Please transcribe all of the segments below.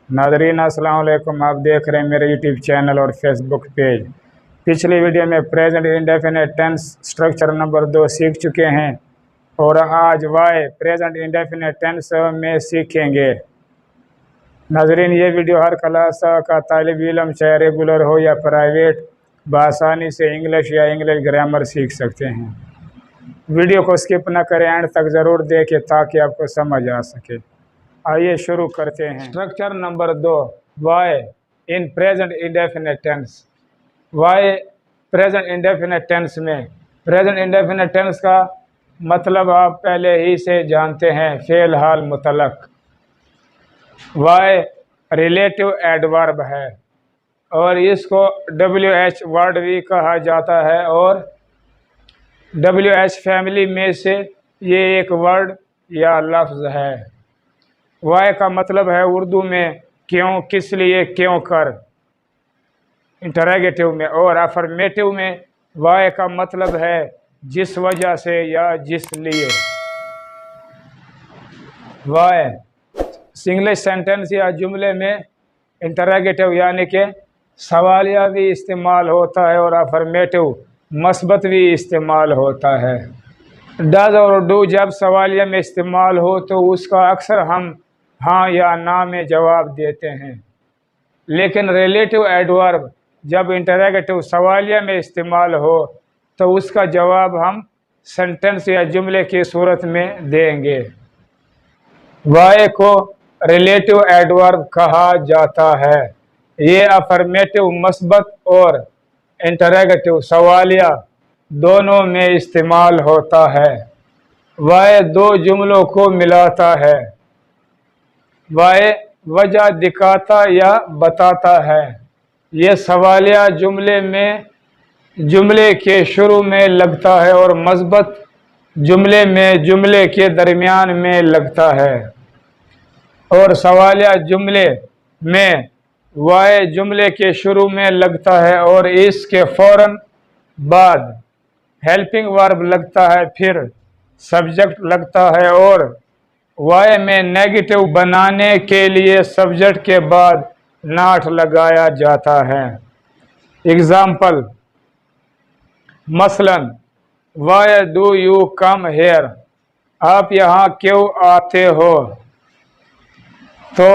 नाज़रीन अस्सलाम वालेकुम। आप देख रहे हैं मेरे यूट्यूब चैनल और फेसबुक पेज। पिछली वीडियो में present indefinite tense structure number 2 सीख चुके हैं और आज वाई प्रेजेंट इंडेफिनिट टेंस में सीखेंगे। नाज़रीन ये वीडियो हर क्लास का तालिब इल्म चाहे रेगुलर हो या प्राइवेट बआसानी से इंग्लिश या इंग्लिश ग्रामर सीख सकते हैं। वीडियो को स्किप न करें, एंड तक ज़रूर देखें ताकि आपको समझ आ सके। आइए शुरू करते हैं। Structure number 2 why in present indefinite tense. Why present indefinite tense में प्रेजेंट इंडेफिनिट टेंस का मतलब आप पहले ही से जानते हैं, फेल हाल मुतलक। वाई रिलेटिव एडवर्ब है और इसको WH वर्ड भी कहा जाता है और WH फैमिली में से ये एक वर्ड या लफ्ज़ है। वाई का मतलब है उर्दू में क्यों, किस लिए, क्यों कर, इंटरोगेटिव में, और अफर्मेटिव में वाई का मतलब है जिस वजह से या जिस लिए। वाई इंग्लिश सेंटेंस या जुमले में इंटरोगेटिव यानी कि सवालिया भी इस्तेमाल होता है और अफर्मेटिव मस्बत भी इस्तेमाल होता है। डज और डू जब सवालिया में इस्तेमाल हो तो उसका अक्सर हम हाँ या ना में जवाब देते हैं, लेकिन रिलेटिव एडवर्ब जब इंटरोगेटिव सवालिया में इस्तेमाल हो तो उसका जवाब हम सेंटेंस या जुमले की सूरत में देंगे। वाई को रिलेटिव एडवर्ब कहा जाता है। ये अफर्मेटिव मस्बत और इंटरोगेटिव सवालिया दोनों में इस्तेमाल होता है। वाई दो जुमलों को मिलाता है। वाई वजह दिखाता या बताता है। ये सवालिया जुमले के शुरू में लगता है और मस्बत जुमले में जुमले के दरमियान में लगता है। और सवालिया जुमले में वाई जुमले के शुरू में लगता है और इसके फौरन बाद हेल्पिंग वर्ब लगता है, फिर सब्जेक्ट लगता है और वाई में नेगेटिव बनाने के लिए सब्जेक्ट के बाद नॉट लगाया जाता है। एग्जाम्पल, मसलन why do you come here, आप यहाँ क्यों आते हो। तो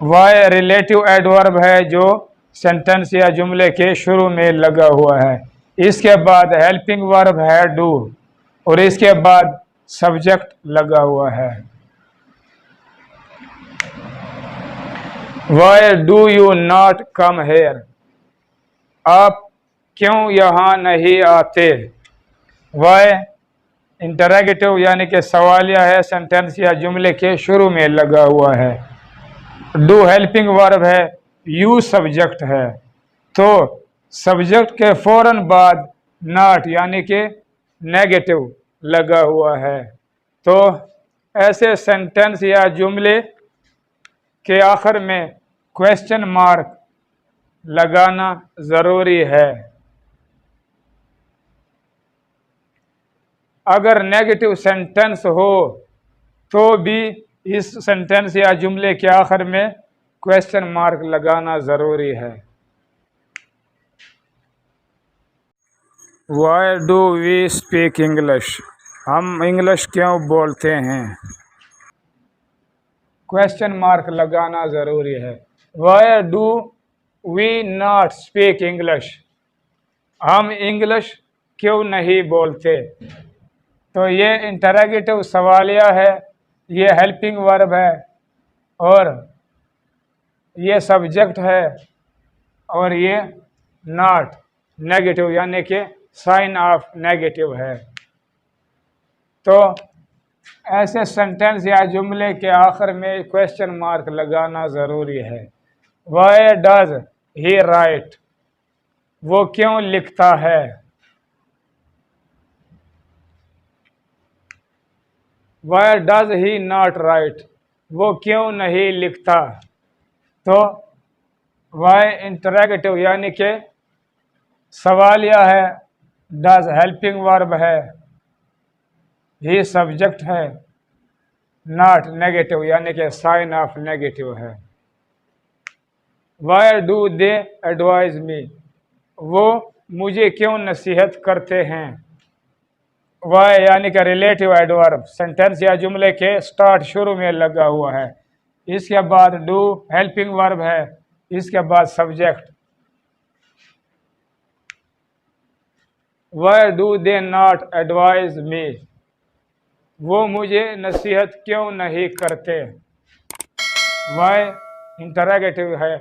वाई रिलेटिव एडवर्ब है जो सेंटेंस या जुमले के शुरू में लगा हुआ है। इसके बाद हेल्पिंग वर्ब है डू और इसके बाद सब्जेक्ट लगा हुआ है। Why do you not come here, आप क्यों यहाँ नहीं आते। वाई इंटरोगेटिव यानी कि सवालिया है, सेंटेंस या जुमले के शुरू में लगा हुआ है। डू हेल्पिंग वर्ब है, यू सब्जेक्ट है, तो सब्जेक्ट के फौरन बाद नॉट यानी कि नेगेटिव लगा हुआ है। तो ऐसे सेंटेंस या जुमले के आखिर में क्वेश्चन मार्क लगाना ज़रूरी है। अगर नेगेटिव सेंटेंस हो तो भी इस सेंटेंस या जुमले के आखिर में क्वेश्चन मार्क लगाना ज़रूरी है। Why do we speak English, हम इंग्लिश क्यों बोलते हैं, क्वेश्चन मार्क लगाना ज़रूरी है। Why do we not speak English, हम इंग्लिश क्यों नहीं बोलते। तो ये इंटरोगेटिव सवालिया है, ये हेल्पिंग वर्ब है और ये सब्जेक्ट है और ये नॉट नेगेटिव यानी कि साइन ऑफ नेगेटिव है। तो ऐसे सेंटेंस या जुमले के आखिर में क्वेश्चन मार्क लगाना ज़रूरी है। वाई डज ही राइट, वो क्यों लिखता है। Why does he not right, वो क्यों नहीं लिखता। तो वाई इंटरोगेटिव यानी कि सवालिया है, डज हेल्पिंग वर्ब है, ही सब्जेक्ट है, नॉट नेगेटिव यानी कि साइन ऑफ नेगेटिव है। Why do they advise me, वो मुझे क्यों नसीहत करते हैं। वाई यानी कि रिलेटिव एडवर्ब, सेंटेंस या जुमले के स्टार्ट शुरू में लगा हुआ है, इसके बाद डू हेल्पिंग वर्ब है, इसके बाद subject. Why do they not advise me, वो मुझे नसीहत क्यों नहीं करते। वाई इंटरोगेटिव है,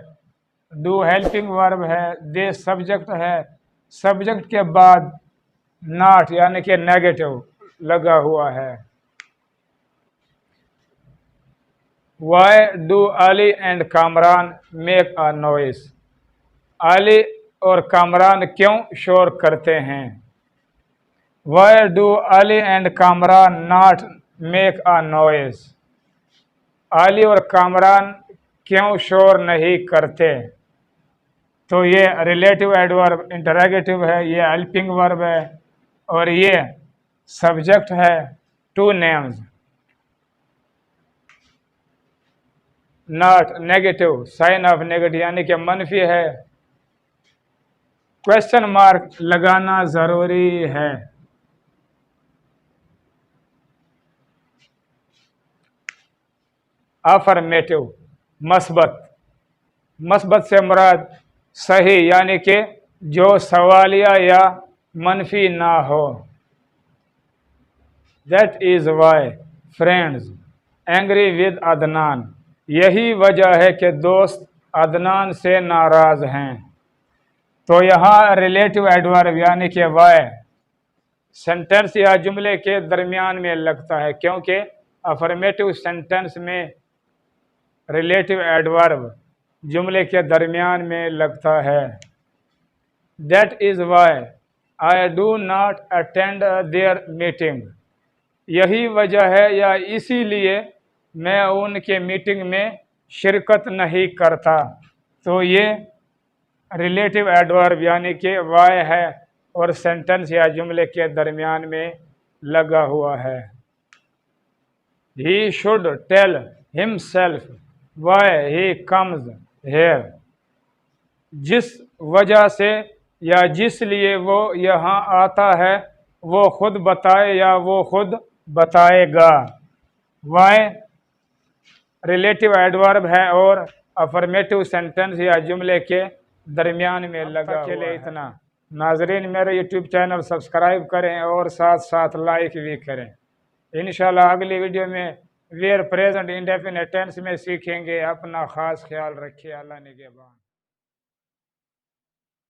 डू हेल्पिंग वर्ब है, दे सब्जेक्ट है, सब्जेक्ट के बाद नॉट यानी कि नेगेटिव लगा हुआ है। Why do Ali and Kamran make a noise, Ali और कामरान क्यों शोर करते हैं। Why do Ali and Kamran not make a noise, Ali और कामरान क्यों शोर नहीं करते। तो ये रिलेटिव एडवर्ब इंटरोगेटिव है, ये हेल्पिंग वर्ब है और ये सब्जेक्ट है two names. Not negative, sign of negative यानी कि मनफी है, क्वेश्चन मार्क लगाना जरूरी है। अफर्मेटिव मस्बत, मस्बत से मुराद सही यानी कि जो सवालिया या मनफी ना हो। That is why friends angry with Adnan, यही वजह है कि दोस्त अदनान से नाराज हैं। तो यहाँ रिलेटिव एडवर्ब यानी कि वाई सेंटेंस या जुमले के दरमियान में लगता है, क्योंकि अफर्मेटिव सेंटेंस में रिलेटिव एडवर्ब जुमले के दरमियान में लगता है। That is why I do not attend their meeting, यही वजह है या इसीलिए मैं उनके मीटिंग में शिरकत नहीं करता। तो ये रिलेटिव एडवर्ब यानी कि वाई है और सेंटेंस या जुमले के दरमियान में लगा हुआ है। He should tell himself why he comes here, जिस वजह से या जिस लिए वो यहाँ आता है वो खुद बताए या वो खुद बताएगा। वाई रिलेटिव एडवर्ब है और अफर्मेटिव सेंटेंस या जुमले के दरमियान में लगा के लिए इतना। नाजरीन मेरे यूट्यूब चैनल सब्सक्राइब करें और साथ साथ लाइक भी करें। इंशाल्लाह अगली वीडियो में वेयर प्रेजेंट इंडेफिनिट टेंस में सीखेंगे। अपना खास ख्याल रखिए। अल्लाह निगहबान।